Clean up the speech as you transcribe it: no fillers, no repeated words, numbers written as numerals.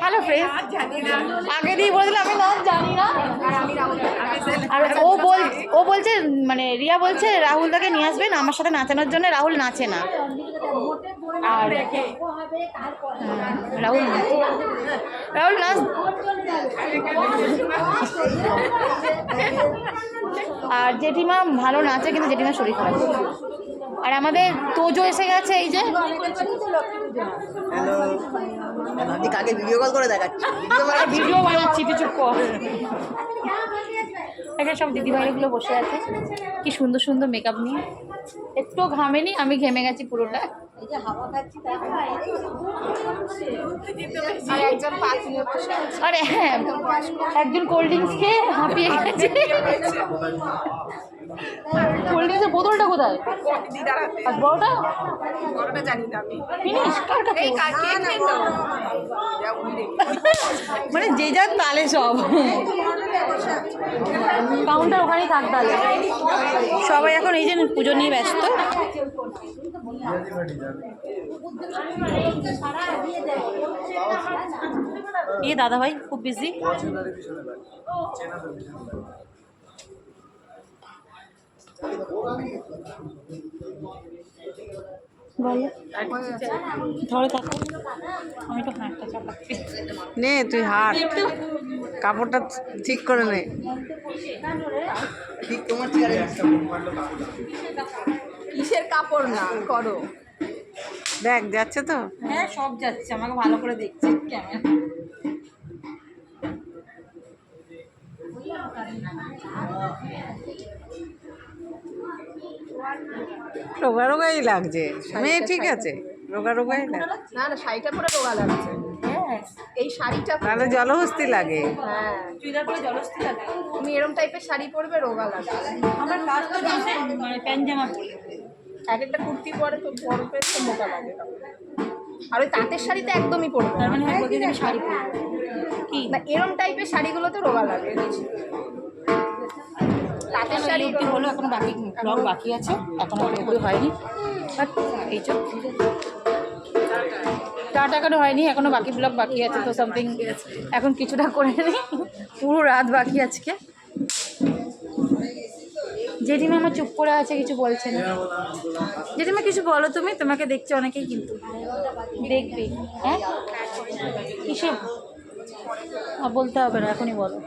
Hello friend, আগে দিয়ে বলে দিলে আমি নাচ জানি না। আর ও বলছে মানে রিয়া বলছে রাহুল দাকে নিয়ে আসবেন আমার সাথে নাচানোর জন্য। রাহুল নাচে না। আর রাহুল নাচ। আর জেঠিমা ভালো নাচে, কিন্তু জেঠিমার শরীর খারাপ। আর আমাদের তোজো এসে গেছে, এই যে কাকে ভিডিও কল করে দেখাচ্ছি, ভিডিও বানাচ্ছি, তুই চুপ কর। এখানে সব দিদিভাইগুলো বসে আছে, কি সুন্দর সুন্দর মেকআপ নিয়ে। একটু ঘামেনি, আমি ঘেমে গেছি পুরোটা। আরে হ্যাঁ, একজন কোল্ড ড্রিঙ্কস খেয়ে হাঁপিয়ে গেছে। কোল্ড ড্রিঙ্কসের বোতলটা কোথায়? আর বড়টা জানি না আমি। মানে যে যার তালে সব কাউন্টার ওখানেই থাক তাহলে। সবাই এখন এই যে পুজো নিয়ে ব্যস্ত। এই দাদা ভাই খুব বিজি। ধরে থাকো, আমি তো হাঁটটা চাপাচ্ছি। নে তুই হাট, কাপড়টা ঠিক করে নে। কিসের কাপড় না করো, দেখ যাচ্ছে তো। হ্যাঁ সব যাচ্ছে, আমাকে ভালো করে দেখছে ক্যামেরা। রোগা রোগাই লাগছে মেয়ে, ঠিক আছে রোগা রোগাই লাগছে। না না শাড়িটা পরে রোগা লাগছে। এই শাড়িটা তাহলে জলহস্তি লাগে। হ্যাঁ চুড়িদার পরে জলস্থি লাগে। তুমি এরকম টাইপের শাড়ি পরবে রোগা লাগবে। আমার কাজ তো জানে, মানে প্যান্ট জামা পরে এক একটা কুর্তি পরে তো পরবে তো মোটা লাগে। আর ওই তাঁতের শাড়িতে একদমই পরবে তার মানে হয় বলতে আমি শাড়ি পরবো কি না, এরম টাইপের শাড়িগুলোতে রোগা লাগে। তাঁতের শাড়ি অবধি হলো, এখনো বাকি ব্লগ বাকি আছে, এখনো পুরোপুরি হয়নি। বাট এই যে টাটা এখনো হয়নি, এখনো বাকি ব্লগ বাকি আছে। তো সামথিং এখন কিছুটা করে নিই, পুরো রাত বাকি আজকে। জেঠিমা আমার চুপ করে আছে, কিছু বলছে না। জেঠিমা কিছু বলো তুমি, তোমাকে দেখছে অনেকেই, কিন্তু দেখবে। হ্যাঁ কিসে বলতে হবে না, এখনই বলো।